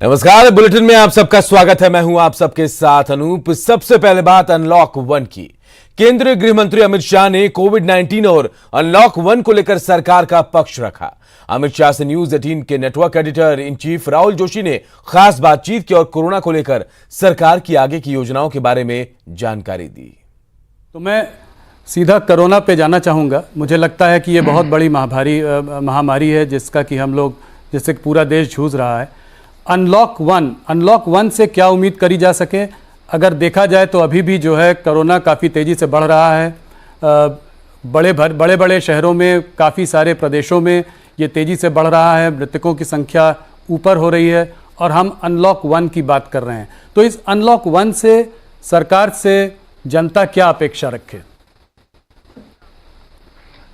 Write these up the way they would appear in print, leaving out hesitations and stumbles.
नमस्कार, बुलेटिन में आप सबका स्वागत है। मैं हूं आप सबके साथ अनूप। सबसे पहले बात अनलॉक 1 की। केंद्रीय गृह मंत्री अमित शाह ने कोविड-19 और अनलॉक 1 को लेकर सरकार का पक्ष रखा। अमित शाह से न्यूज 18 के network editor in chief Rahul Joshi ने खास बातचीत की और कोरोना को लेकर सरकार की आगे की योजनाओं के बारे में जानकारी दी। तो मैं सीधा कोरोना पे जाना चाहूँगा। मुझे लगता है कि ये बहुत बड़ी महामारी है जिससे पूरा देश जूझ रहा है। अनलॉक वन से क्या उम्मीद करी जा सके? अगर देखा जाए तो अभी भी जो है कोरोना काफ़ी तेज़ी से बढ़ रहा है। बड़े बड़े शहरों में, काफ़ी सारे प्रदेशों में ये तेज़ी से बढ़ रहा है। मृतकों की संख्या ऊपर हो रही है और हम अनलॉक 1 की बात कर रहे हैं। तो इस अनलॉक 1 से सरकार से जनता क्या अपेक्षा रखे?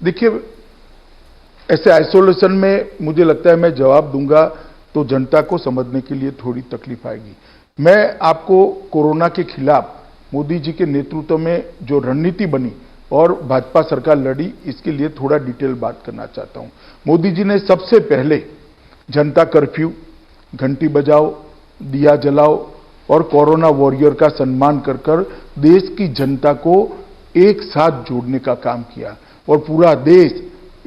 देखिए, ऐसे आइसोलेशन में मुझे लगता है मैं जवाब दूंगा तो जनता को समझने के लिए थोड़ी तकलीफ आएगी। मैं आपको कोरोना के खिलाफ मोदी जी के नेतृत्व में जो रणनीति बनी और भाजपा सरकार लड़ी, इसके लिए थोड़ा डिटेल बात करना चाहता हूं। मोदी जी ने सबसे पहले जनता कर्फ्यू, घंटी बजाओ, दिया जलाओ और कोरोना वॉरियर का सम्मान कर कर देश की जनता को एक साथ जोड़ने का काम किया और पूरा देश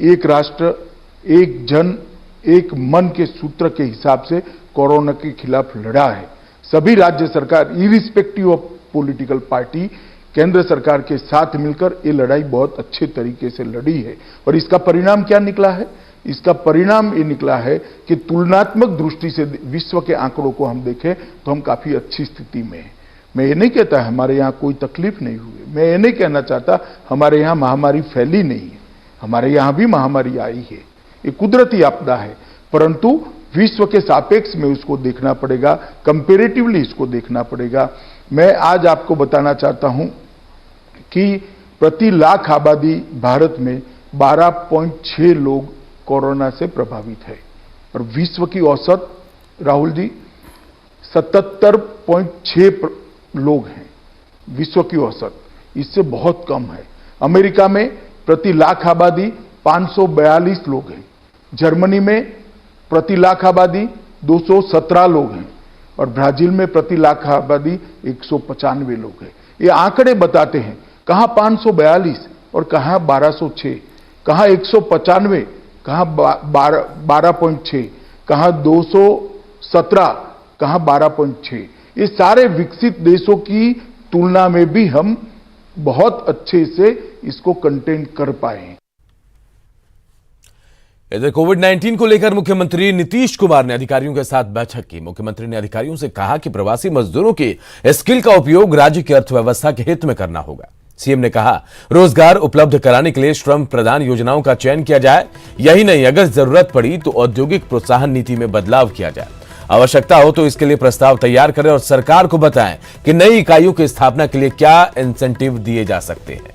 एक राष्ट्र, एक जन, एक मन के सूत्र के हिसाब से कोरोना के खिलाफ लड़ा है। सभी राज्य सरकार इरिस्पेक्टिव ऑफ पॉलिटिकल पार्टी केंद्र सरकार के साथ मिलकर ये लड़ाई बहुत अच्छे तरीके से लड़ी है। और इसका परिणाम क्या निकला है? इसका परिणाम ये निकला है कि तुलनात्मक दृष्टि से विश्व के आंकड़ों को हम देखें तो हम काफी अच्छी स्थिति में हैं। मैं ये नहीं कहता हमारे यहाँ कोई तकलीफ नहीं हुई, मैं ये नहीं कहना चाहता हमारे यहाँ महामारी फैली नहीं है। हमारे यहाँ भी महामारी आई है, ये कुदरती आपदा है, परंतु विश्व के सापेक्ष में उसको देखना पड़ेगा, कंपेरेटिवली इसको देखना पड़ेगा। मैं आज आपको बताना चाहता हूं कि प्रति लाख आबादी भारत में 12.6 लोग कोरोना से प्रभावित है और विश्व की औसत, राहुल जी, 77.6 लोग हैं विश्व की औसत, इससे बहुत कम है। अमेरिका में प्रति लाख आबादी 542 लोग हैं, जर्मनी में प्रति लाख आबादी 217 लोग हैं और ब्राजील में प्रति लाख आबादी 195 लोग हैं। ये आंकड़े बताते हैं कहां 542 और कहां 1206, कहां 195, कहां 12.6, कहां 217, कहां 12.6। ये सारे विकसित देशों की तुलना में भी हम बहुत अच्छे से इसको कंटेन कर पाए हैं। इधर कोविड-19 को लेकर मुख्यमंत्री नीतीश कुमार ने अधिकारियों के साथ बैठक की। मुख्यमंत्री ने अधिकारियों से कहा कि प्रवासी मजदूरों के स्किल का उपयोग राज्य की अर्थव्यवस्था के हित में करना होगा। सीएम ने कहा, रोजगार उपलब्ध कराने के लिए श्रम प्रदान योजनाओं का चयन किया जाए। यही नहीं, अगर जरूरत पड़ी तो औद्योगिक प्रोत्साहन नीति में बदलाव किया जाए। आवश्यकता हो तो इसके लिए प्रस्ताव तैयार करें और सरकार को बताएं कि नई इकाइयों की स्थापना के लिए क्या इंसेंटिव दिए जा सकते हैं।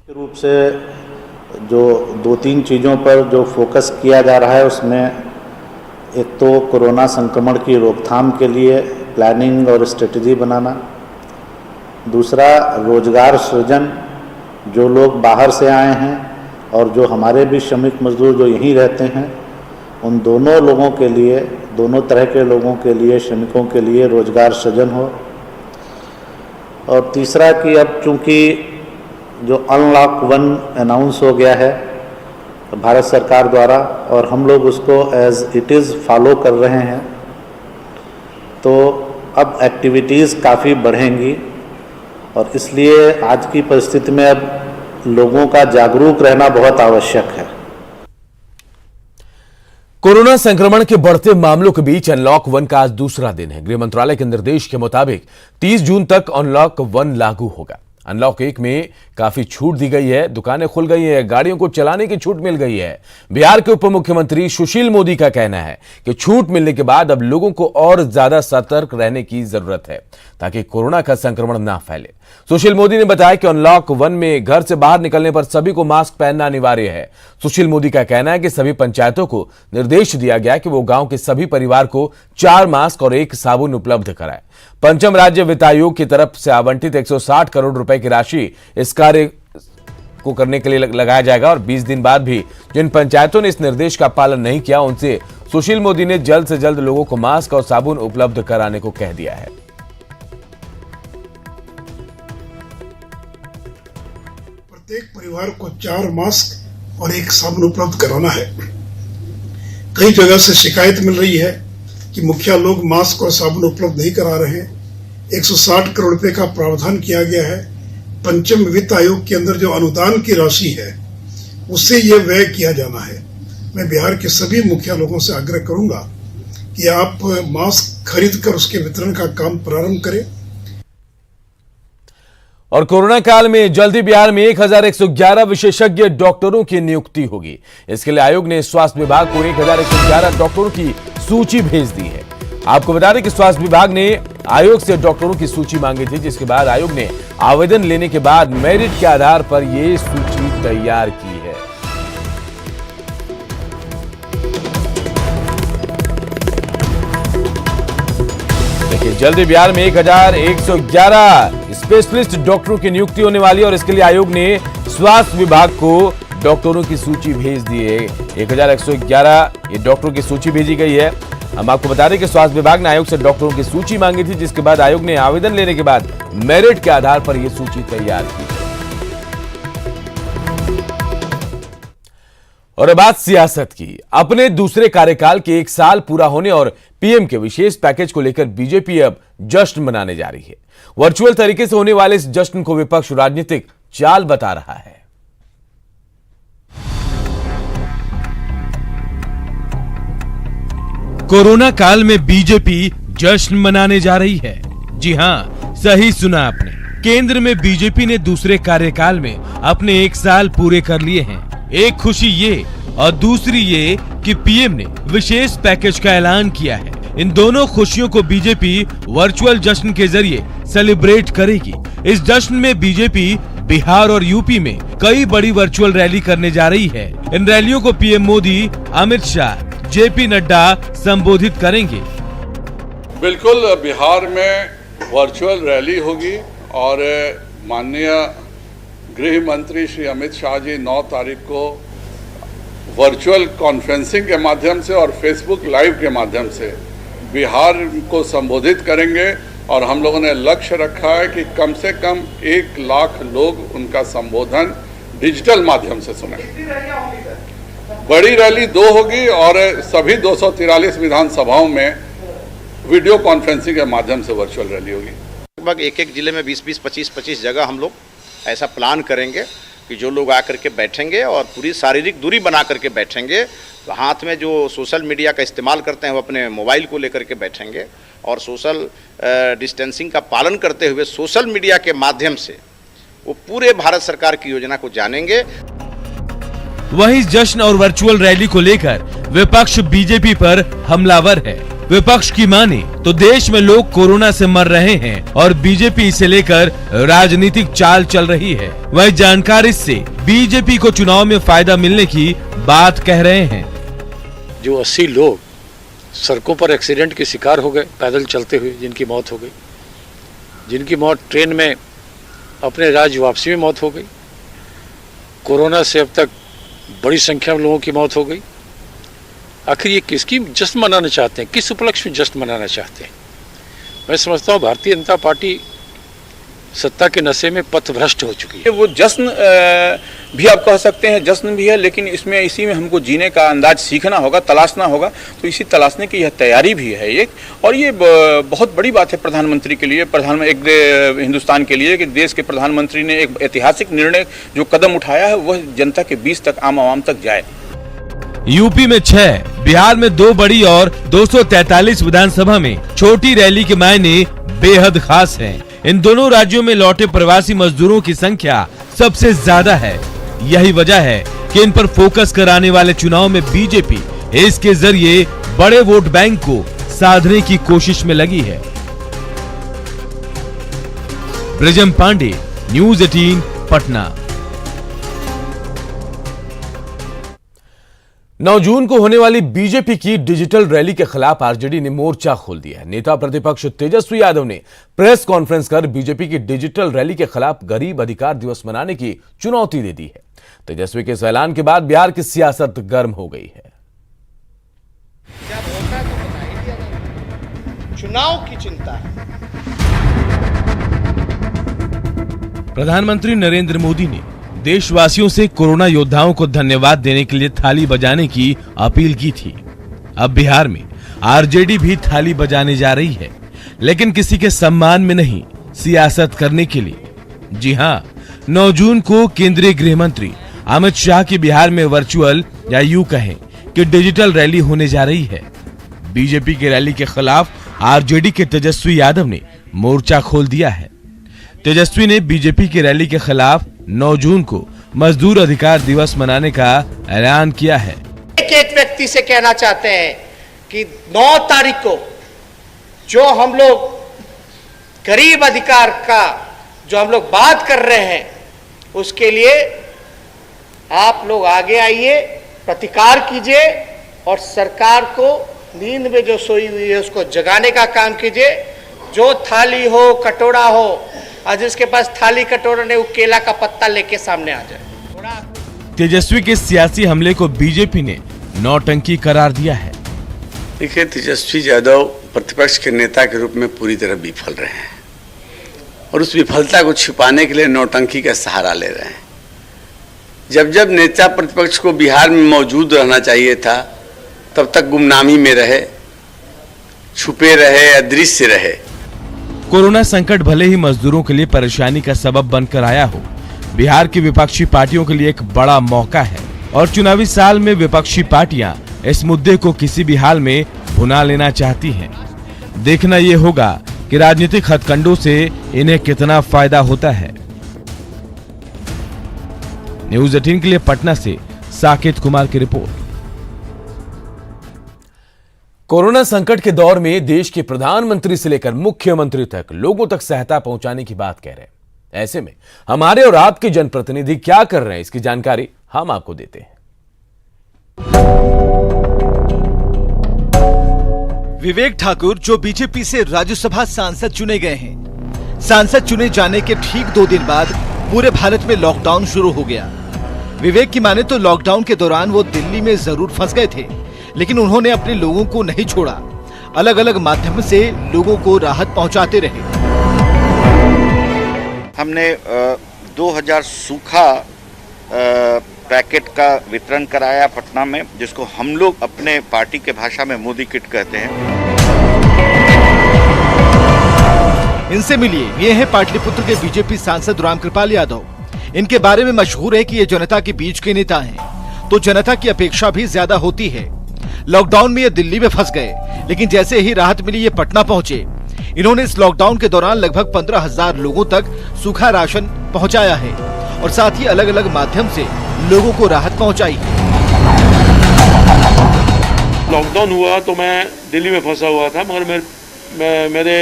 रूप से जो 2-3 चीज़ों पर जो फोकस किया जा रहा है, उसमें एक तो कोरोना संक्रमण की रोकथाम के लिए प्लानिंग और स्ट्रेटजी बनाना, दूसरा रोजगार सृजन, जो लोग बाहर से आए हैं और जो हमारे भी श्रमिक मजदूर जो यहीं रहते हैं, उन दोनों लोगों के लिए, दोनों तरह के लोगों के लिए, श्रमिकों के लिए रोजगार सृजन हो। और तीसरा कि अब चूँकि जो अनलॉक 1 अनाउंस हो गया है भारत सरकार द्वारा और हम लोग उसको एज इट इज़ फॉलो कर रहे हैं, तो अब एक्टिविटीज़ काफ़ी बढ़ेंगी और इसलिए आज की परिस्थिति में अब लोगों का जागरूक रहना बहुत आवश्यक है। कोरोना संक्रमण के बढ़ते मामलों के बीच अनलॉक 1 का आज दूसरा दिन है। गृह मंत्रालय के निर्देश के मुताबिक 30 जून तक अनलॉक 1 लागू होगा। अनलॉक 1 में काफी छूट दी गई है, दुकानें खुल गई हैं, गाड़ियों को चलाने की छूट मिल गई है। बिहार के उप मुख्यमंत्री सुशील मोदी का कहना है कि छूट मिलने के बाद अब लोगों को और ज्यादा सतर्क रहने की जरूरत है ताकि कोरोना का संक्रमण ना फैले। सुशील मोदी ने बताया कि अनलॉक 1 में घर से बाहर निकलने पर सभी को मास्क पहनना अनिवार्य है। सुशील मोदी का कहना है कि सभी पंचायतों को निर्देश दिया गया कि वो गांव के सभी परिवार को 4 मास्क और 1 साबुन उपलब्ध कराए। पंचम राज्य वित्त आयोग की तरफ से आवंटित 160 करोड़ रुपए की राशि इस कार्य को करने के लिए लगाया जाएगा और 20 दिन बाद भी जिन पंचायतों ने इस निर्देश का पालन नहीं किया उनसे सुशील मोदी ने जल्द से जल्द लोगों को मास्क और साबुन उपलब्ध कराने को कह दिया है। प्रत्येक परिवार को 4 मास्क और 1 साबुन उपलब्ध कराना है। कई जगह से शिकायत मिल रही है कि मुखिया लोग मास्क और साबुन उपलब्ध नहीं करा रहे हैं। 160 करोड़ रुपए का प्रावधान किया गया है। पंचम वित्त आयोग के अंदर जो अनुदान की राशि है उससे ये व्यय किया जाना है। मैं बिहार के सभी मुखिया लोगों से आग्रह करूंगा कि आप मास्क खरीद कर उसके वितरण का काम प्रारंभ करें। और कोरोना काल में जल्दी बिहार में 1111 विशेषज्ञ डॉक्टरों की नियुक्ति होगी। इसके लिए आयोग ने स्वास्थ्य विभाग को 1111 डॉक्टरों की सूची भेज दी है। आपको बता दें कि स्वास्थ्य विभाग ने आयोग से डॉक्टरों की सूची मांगी थी, जिसके बाद आयोग ने आवेदन लेने के बाद मेरिट के आधार पर यह सूची तैयार की है। देखिए, जल्दी बिहार में 1111 स्पेशलिस्ट डॉक्टरों की नियुक्ति होने वाली है और इसके लिए आयोग ने स्वास्थ्य विभाग को डॉक्टरों की सूची भेज दी है। 1111 ये डॉक्टरों की सूची भेजी गई है। हम आपको बता दें कि स्वास्थ्य विभाग ने आयोग से डॉक्टरों की सूची मांगी थी, जिसके बाद आयोग ने आवेदन लेने के बाद मेरिट के आधार पर यह सूची तैयार की। और अब बात सियासत की। अपने दूसरे कार्यकाल के 1 साल पूरा होने और पीएम के विशेष पैकेज को लेकर बीजेपी अब जश्न मनाने जा रही है। वर्चुअल तरीके से होने वाले इस जश्न को विपक्ष राजनीतिक चाल बता रहा है। कोरोना काल में बीजेपी जश्न मनाने जा रही है। जी हां, सही सुना आपने। केंद्र में बीजेपी ने दूसरे कार्यकाल में अपने 1 साल पूरे कर लिए हैं। एक खुशी ये और दूसरी ये कि पीएम ने विशेष पैकेज का ऐलान किया है। इन दोनों खुशियों को बीजेपी वर्चुअल जश्न के जरिए सेलिब्रेट करेगी। इस जश्न में बीजेपी बिहार और यूपी में कई बड़ी वर्चुअल रैली करने जा रही है। इन रैलियों को पीएम मोदी, अमित शाह, जेपी नड्डा संबोधित करेंगे। बिल्कुल, बिहार में वर्चुअल रैली होगी और माननीय गृह मंत्री श्री अमित शाह जी 9 तारीख को वर्चुअल कॉन्फ्रेंसिंग के माध्यम से और फेसबुक लाइव के माध्यम से बिहार को संबोधित करेंगे और हम लोगों ने लक्ष्य रखा है कि कम से कम 1 लाख लोग उनका संबोधन डिजिटल माध्यम से सुने। बड़ी रैली 2 होगी और सभी 243 विधानसभाओं में वीडियो कॉन्फ्रेंसिंग के माध्यम से वर्चुअल रैली होगी। लगभग एक जिले में 20-20, 25-25 जगह हम लोग ऐसा प्लान करेंगे कि जो लोग आकर के बैठेंगे और पूरी शारीरिक दूरी बना करके बैठेंगे। तो हाथ में जो सोशल मीडिया का इस्तेमाल करते हैं वो अपने मोबाइल को लेकर के बैठेंगे और सोशल डिस्टेंसिंग का पालन करते हुए सोशल मीडिया के माध्यम से वो पूरे भारत सरकार की योजना को जानेंगे। वहीं जश्न और वर्चुअल रैली को लेकर विपक्ष बीजेपी पर हमलावर है। विपक्ष की माने तो देश में लोग कोरोना से मर रहे हैं और बीजेपी इसे लेकर राजनीतिक चाल चल रही है। वही जानकार इससे बीजेपी को चुनाव में फायदा मिलने की बात कह रहे हैं। जो 80 लोग सड़कों पर एक्सीडेंट के शिकार हो गए पैदल चलते हुए, जिनकी मौत हो गई, जिनकी मौत ट्रेन में अपने राज्य वापसी में मौत हो गई, कोरोना से अब तक बड़ी संख्या में लोगों की मौत हो गई। आखिर ये किसकी जश्न मनाना चाहते हैं, किस उपलक्ष्य में जश्न मनाना चाहते हैं? मैं समझता हूँ भारतीय जनता पार्टी सत्ता के नशे में पथभ्रष्ट हो चुकी है। वो जश्न भी आप कह सकते हैं, जश्न भी है, लेकिन इसमें इसी में हमको जीने का अंदाज सीखना होगा, तलाशना होगा। तो इसी तलाशने की यह तैयारी भी है एक, और ये बहुत बड़ी बात है प्रधानमंत्री के लिए, हिंदुस्तान के लिए कि देश के प्रधानमंत्री ने एक ऐतिहासिक निर्णय जो कदम उठाया है वह जनता के बीच तक, आम आवाम तक जाए। यूपी में 6, बिहार में 2 बड़ी और 243 विधानसभा में छोटी रैली के मायने बेहद खास हैं। इन दोनों राज्यों में लौटे प्रवासी मजदूरों की संख्या सबसे ज्यादा है। यही वजह है कि इन पर फोकस कराने वाले चुनाव में बीजेपी इसके जरिए बड़े वोट बैंक को साधने की कोशिश में लगी है। ब्रिजम पांडे, न्यूज़ 18, पटना। 9 जून को होने वाली बीजेपी की डिजिटल रैली के खिलाफ आरजेडी ने मोर्चा खोल दिया है। नेता प्रतिपक्ष तेजस्वी यादव ने प्रेस कॉन्फ्रेंस कर बीजेपी की डिजिटल रैली के खिलाफ गरीब अधिकार दिवस मनाने की चुनौती दे दी है। तेजस्वी के इस ऐलान के बाद बिहार की सियासत गर्म हो गई है। चुनाव की चिंता है। प्रधानमंत्री नरेंद्र मोदी ने देशवासियों से कोरोना योद्धाओं को धन्यवाद देने के लिए थाली बजाने की अपील की थी। अब बिहार में आरजेडी भी थाली बजाने जा रही है, लेकिन किसी के सम्मान में नहीं, सियासत करने के लिए। जी हां, 9 जून को केंद्रीय गृह मंत्री अमित शाह की बिहार में वर्चुअल या यूं कहें कि डिजिटल रैली होने जा रही है। बीजेपी की रैली के खिलाफ आरजेडी के तेजस्वी यादव ने मोर्चा खोल दिया है। तेजस्वी ने बीजेपी की रैली के खिलाफ 9 जून को मजदूर अधिकार दिवस मनाने का ऐलान किया है। एक व्यक्ति से कहना चाहते हैं कि 9 तारीख को जो हम लोग गरीब अधिकार का जो हम लोग बात कर रहे हैं, उसके लिए आप लोग आगे आइए, प्रतिकार कीजिए और सरकार को नींद में जो सोई हुई है उसको जगाने का काम कीजिए। जो थाली हो, कटोरा हो, आज जिसके पास थाली कटोरा ने, वो केला का पत्ता लेके सामने आ जाए। तेजस्वी के सियासी हमले को बीजेपी ने नौटंकी करार दिया है। देखिए, तेजस्वी यादव प्रतिपक्ष के नेता के रूप में पूरी तरह विफल रहे हैं और उस विफलता को छिपाने के लिए नौटंकी का सहारा ले रहे हैं। जब जब नेता प्रतिपक्ष को बिहार में मौजूद रहना चाहिए था, तब तक गुमनामी में रहे, छुपे रहे, अदृश्य रहे। कोरोना संकट भले ही मजदूरों के लिए परेशानी का सबब बनकर आया हो, बिहार की विपक्षी पार्टियों के लिए एक बड़ा मौका है और चुनावी साल में विपक्षी पार्टियां इस मुद्दे को किसी भी हाल में भुना लेना चाहती हैं। देखना यह होगा कि राजनीतिक हथकंडों से इन्हें कितना फायदा होता है। न्यूज 18 के लिए पटना से साकेत कुमार की रिपोर्ट। कोरोना संकट के दौर में देश के प्रधानमंत्री से लेकर मुख्यमंत्री तक लोगों तक सहायता पहुंचाने की बात कह रहे हैं। ऐसे में हमारे और आपके जनप्रतिनिधि क्या कर रहे हैं, इसकी जानकारी हम आपको देते हैं। विवेक ठाकुर जो बीजेपी से राज्यसभा सांसद चुने गए हैं, सांसद चुने जाने के ठीक 2 दिन बाद पूरे भारत में लॉकडाउन शुरू हो गया। विवेक की माने तो लॉकडाउन के दौरान वो दिल्ली में जरूर फंस गए थे, लेकिन उन्होंने अपने लोगों को नहीं छोड़ा। अलग अलग माध्यम से लोगों को राहत पहुंचाते रहे। हमने 2000 सूखा पैकेट का वितरण कराया पटना में, जिसको हम लोग अपने पार्टी के भाषा में मोदी किट कहते हैं। इनसे मिलिए, ये हैं पाटलिपुत्र के बीजेपी सांसद रामकृपाल यादव। इनके बारे में मशहूर है कि ये जनता के बीच के नेता हैं, तो जनता की अपेक्षा भी ज्यादा होती है। लॉकडाउन में ये दिल्ली में फंस गए, लेकिन जैसे ही राहत मिली ये पटना पहुंचे। इन्होंने इस लॉकडाउन के दौरान लगभग 15,000 लोगों तक सूखा राशन पहुंचाया है और साथ ही अलग अलग माध्यम से लोगों को राहत पहुंचाई है। लॉकडाउन हुआ तो मैं दिल्ली में फंसा हुआ था, मगर मेरे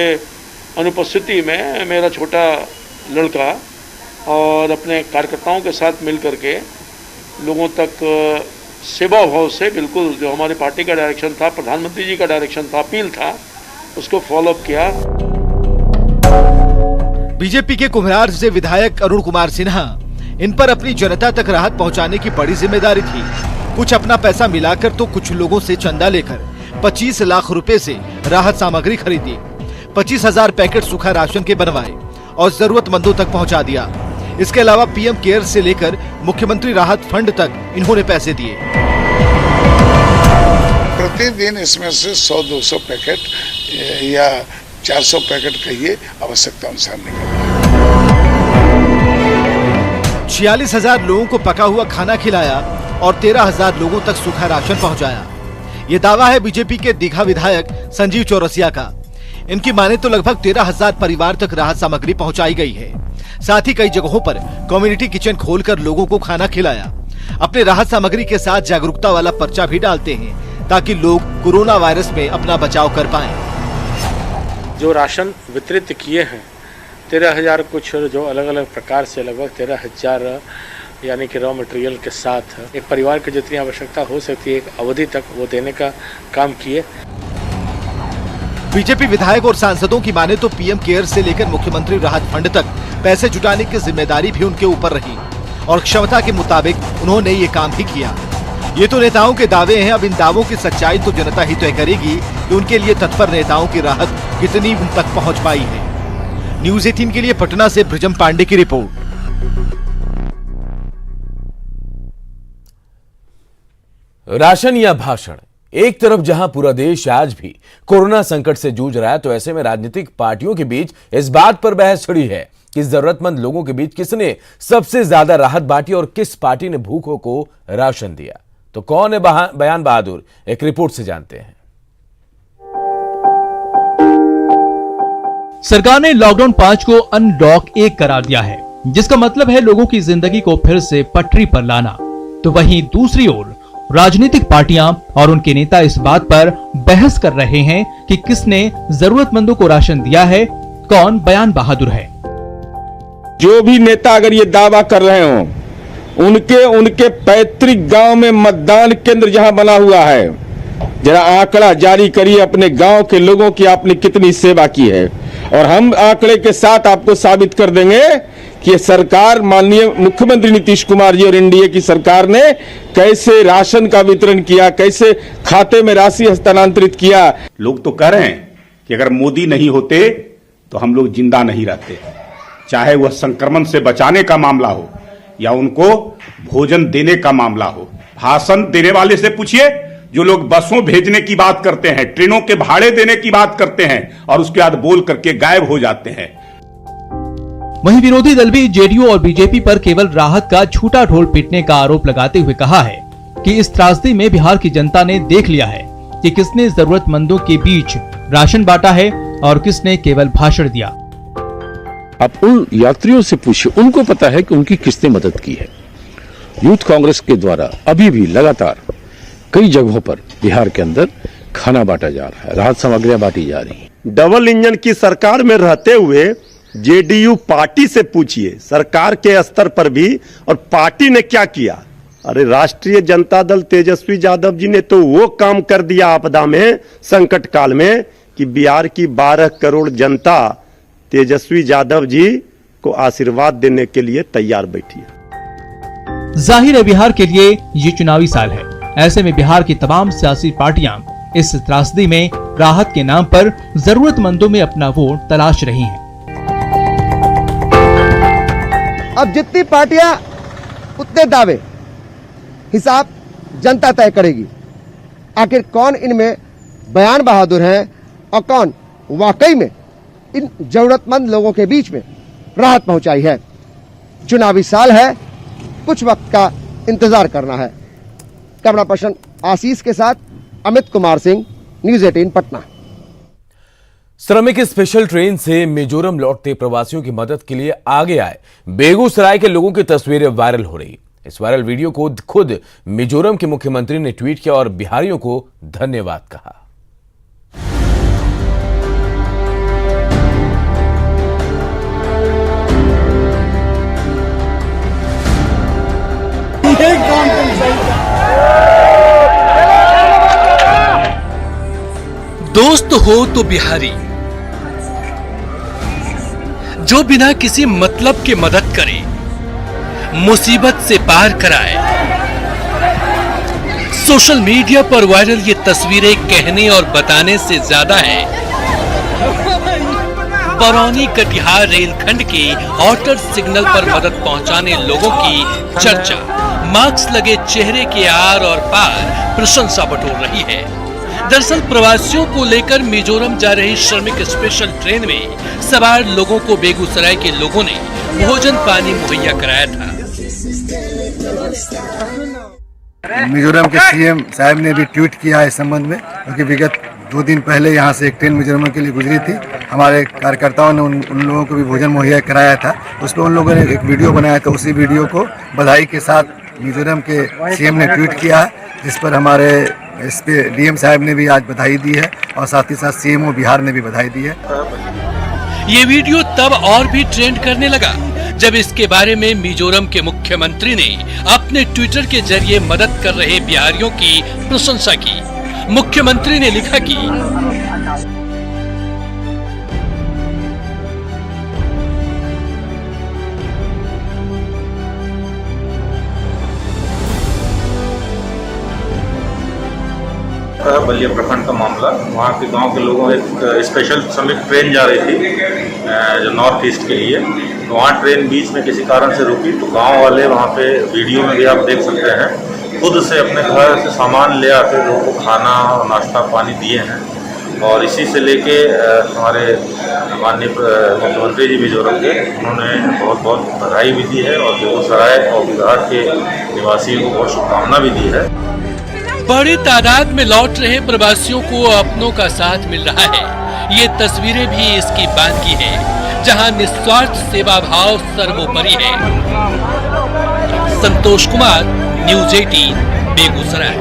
अनुपस्थिति में मेरा छोटा लड़का और अपने कार्यकर्ताओं के साथ मिल करके लोगों तक सेवा भाव से बिल्कुल जो हमारी पार्टी का डायरेक्शन था, प्रधानमंत्री जी का डायरेक्शन था, अपील था, उसको फॉलो अप किया। बीजेपी के कुम्हार से विधायक अरुण कुमार सिन्हा, इन पर अपनी जनता तक राहत पहुंचाने की बड़ी जिम्मेदारी थी। कुछ अपना पैसा मिलाकर तो कुछ लोगों से चंदा लेकर 25 लाख रुपए से राहत सामग्री खरीदी, 25,000 पैकेट सूखा राशन के बनवाए और जरूरतमंदों तक पहुंचा दिया। इसके अलावा पीएम केयर से लेकर मुख्यमंत्री राहत फंड तक इन्होंने पैसे दिए। प्रतिदिन इसमें से 100-200 पैकेट या 400 पैकेट कहिए आवश्यकता अनुसार निकलता है। 46,000 लोगों को पका हुआ खाना खिलाया और 13,000 लोगों तक सूखा राशन पहुंचाया। ये दावा है बीजेपी के दीघा विधायक संजीव चौरसिया का। इनकी माने तो लगभग 13,000 परिवार तक राहत सामग्री पहुंचाई गई है। साथ ही कई जगहों पर कम्युनिटी किचन खोलकर लोगों को खाना खिलाया। अपने राहत सामग्री के साथ जागरूकता वाला पर्चा भी डालते हैं ताकि लोग कोरोना वायरस में अपना बचाव कर पाएं। जो राशन वितरित किए हैं 13,000 कुछ जो अलग अलग प्रकार से लगभग 13,000 यानी कि रॉ मटेरियल के साथ एक परिवार की जितनी आवश्यकता हो सकती है एक अवधि तक वो देने का काम किए। बीजेपी विधायक और सांसदों की माने तो पीएम केयर से लेकर मुख्यमंत्री राहत फंड तक पैसे जुटाने की जिम्मेदारी भी उनके ऊपर रही और क्षमता के मुताबिक उन्होंने ये काम भी किया। ये तो नेताओं के दावे हैं, अब इन दावों की सच्चाई तो जनता ही तय करेगी कि उनके लिए तत्पर नेताओं की राहत कितनी उन तक पहुंच पाई है। न्यूज़ 18 के लिए पटना से भृजम पांडे की रिपोर्ट। राशन या भाषण, एक तरफ जहां पूरा देश आज भी कोरोना संकट से जूझ रहा है, तो ऐसे में राजनीतिक पार्टियों के बीच इस बात पर बहस छिड़ी है कि जरूरतमंद लोगों के बीच किसने सबसे ज्यादा राहत बांटी और किस पार्टी ने भूखों को राशन दिया। तो कौन है बयान बहादुर, एक रिपोर्ट से जानते हैं। सरकार ने लॉकडाउन 5 को अनलॉक 1 करार दिया है, जिसका मतलब है लोगों की जिंदगी को फिर से पटरी पर लाना। तो वहीं दूसरी ओर राजनीतिक पार्टियां और उनके नेता इस बात पर बहस कर रहे हैं कि किसने जरूरतमंदों को राशन दिया है, कौन बयान बहादुर है। जो भी नेता अगर ये दावा कर रहे हो, उनके पैतृक गांव में मतदान केंद्र जहां बना हुआ है, जरा आंकड़ा जारी करिए अपने गांव के लोगों की आपने कितनी सेवा की है, और हम आंकड़े के साथ आपको साबित कर देंगे कि सरकार, माननीय मुख्यमंत्री नीतीश कुमार जी और एनडीए की सरकार ने कैसे राशन का वितरण किया, कैसे खाते में राशि हस्तांतरित किया। लोग तो कह रहे हैं कि अगर मोदी नहीं होते तो हम लोग जिंदा नहीं रहते, चाहे वह संक्रमण से बचाने का मामला हो या उनको भोजन देने का मामला हो। भाषण देने वाले से पूछिए, जो लोग बसों भेजने की बात करते हैं, ट्रेनों के भाड़े देने की बात करते हैं और उसके बाद बोल करके गायब हो जाते हैं। वहीं विरोधी दल भी जेडीयू और बीजेपी पर केवल राहत का झूठा ढोल पीटने का आरोप लगाते हुए कहा है कि इस त्रासदी में बिहार की जनता ने देख लिया है कि किसने जरूरतमंदों के बीच राशन बांटा है और किसने केवल भाषण दिया। आप उन यात्रियों से पूछिए, उनको पता है कि उनकी किसने मदद की है। यूथ कांग्रेस के द्वारा अभी भी लगातार कई जगहों पर बिहार के अंदर खाना बांटा जा रहा है, राहत सामग्रियां बांटी जा रही हैं। डबल इंजन की सरकार में रहते हुए जेडीयू पार्टी से पूछिए, सरकार के स्तर पर भी, और पार्टी ने क्या किया। अरे राष्ट्रीय जनता दल तेजस्वी यादव जी ने तो वो काम कर दिया आपदा में, संकट काल में, कि बिहार की 12 करोड़ जनता तेजस्वी यादव जी को आशीर्वाद देने के लिए तैयार बैठी है। जाहिर है बिहार के लिए ये चुनावी साल है, ऐसे में बिहार की तमाम सियासी पार्टियां इस त्रासदी में राहत के नाम पर जरूरतमंदों में अपना वोट तलाश रही हैं। अब जितनी पार्टियां उतने दावे, हिसाब जनता तय करेगी। आखिर कौन इनमें बयान बहादुर हैं और कौन वाकई में इन जरूरतमंद लोगों के बीच में राहत पहुंचाई है। चुनावी साल है, कुछ वक्त का इंतजार करना है। कैमरा पर्सन आशीष के साथ अमित कुमार सिंह, न्यूज़ 18 पटना। श्रमिक स्पेशल ट्रेन से मिजोरम लौटते प्रवासियों की मदद के लिए आगे आए बेगूसराय के लोगों की तस्वीरें वायरल हो रही। इस वायरल वीडियो को खुद मिजोरम के मुख्यमंत्री ने ट्वीट किया और बिहारियों को धन्यवाद कहा। दोस्त हो तो बिहारी, जो बिना किसी मतलब के मदद करे, मुसीबत से पार कराए। सोशल मीडिया पर वायरल ये तस्वीरें कहने और बताने से ज्यादा है। बरौनी कटिहार रेलखंड के ऑटर सिग्नल पर मदद पहुंचाने लोगों की चर्चा मास्क लगे चेहरे के आर और पार प्रशंसा बटोर रही है। दरअसल प्रवासियों को लेकर मिजोरम जा रही श्रमिक स्पेशल ट्रेन में सवार लोगों को बेगूसराय के लोगों ने भोजन पानी मुहैया कराया था। मिजोरम के सीएम साहब ने भी ट्वीट किया है इस संबंध में, क्योंकि विगत 2 दिन पहले यहाँ से एक ट्रेन मिजोरम के लिए गुजरी थी। हमारे कार्यकर्ताओं ने उन लोगों को भी भोजन मुहैया कराया था। उस पर उन लोगों ने एक वीडियो बनाया था, उसी वीडियो को बधाई के साथ मिजोरम के सीएम ने ट्वीट किया है, जिस पर हमारे इस पे डीएम साहब ने भी आज बधाई दी है और साथ ही साथ सीएमओ बिहार ने भी बधाई दी है। ये वीडियो तब और भी ट्रेंड करने लगा जब इसके बारे में मिजोरम के मुख्यमंत्री ने अपने ट्विटर के जरिए मदद कर रहे बिहारियों की प्रशंसा की। मुख्यमंत्री ने लिखा कि बलिया प्रखंड का मामला, वहाँ के गांव के लोगों एक स्पेशल श्रमिक ट्रेन जा रही थी जो नॉर्थ ईस्ट के लिए, तो वहाँ ट्रेन बीच में किसी कारण से रुकी, तो गांव वाले वहाँ पे वीडियो में भी आप देख सकते हैं खुद से अपने घर से सामान ले आते लोगों को खाना और नाश्ता पानी दिए हैं। और इसी से लेके हमारे माननीय मुख्यमंत्री जी मिजोरम के, उन्होंने बहुत बहुत बधाई भी दी है और बेगूसराय और बिहार के निवासियों को बहुत शुभकामना भी दी है। बड़ी तादाद में लौट रहे प्रवासियों को अपनों का साथ मिल रहा है। ये तस्वीरें भी इसकी बात की है, जहां निस्वार्थ सेवा भाव सर्वोपरि है। संतोष कुमार, न्यूज 18, बेगूसराय।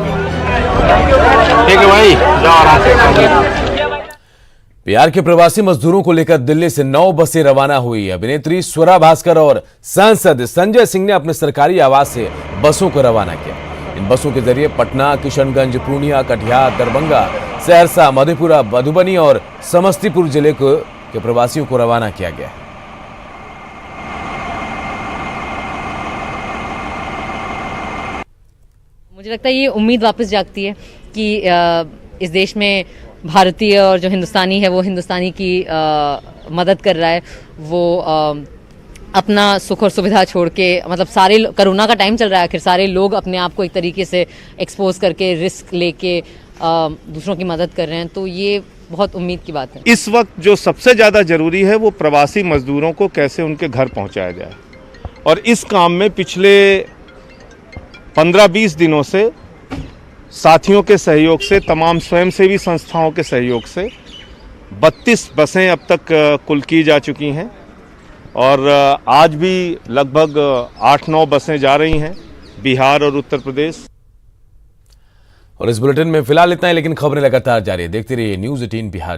ठीक है भाई, बिहार के प्रवासी मजदूरों को लेकर दिल्ली से 9 बसें रवाना हुई। अभिनेत्री स्वरा भास्कर और सांसद संजय सिंह ने अपने सरकारी आवास से बसों को रवाना किया। इन बसों के जरिए पटना, किशनगंज, पूर्णिया, कटिहार, दरभंगा, सहरसा, मधेपुरा, मधुबनी और समस्तीपुर जिले के प्रवासियों को रवाना किया गया। मुझे लगता है ये उम्मीद वापस जागती है कि इस देश में भारतीय और जो हिंदुस्तानी है वो हिंदुस्तानी की मदद कर रहा है। वो अपना सुख और सुविधा छोड़ के, मतलब सारे कोरोना का टाइम चल रहा है, आखिर सारे लोग अपने आप को एक तरीके से एक्सपोज करके रिस्क लेके दूसरों की मदद कर रहे हैं, तो ये बहुत उम्मीद की बात है। इस वक्त जो सबसे ज़्यादा ज़रूरी है वो प्रवासी मजदूरों को कैसे उनके घर पहुंचाया जाए, और इस काम में पिछले 15-20 दिनों से साथियों के सहयोग से, तमाम स्वयंसेवी संस्थाओं के सहयोग से 32 बसें अब तक कुल की जा चुकी हैं और आज भी लगभग 8-9 बसें जा रही हैं बिहार और उत्तर प्रदेश। और इस बुलेटिन में फिलहाल इतना ही, लेकिन खबरें लगातार जारी है। देखते रहिए न्यूज 18 बिहार।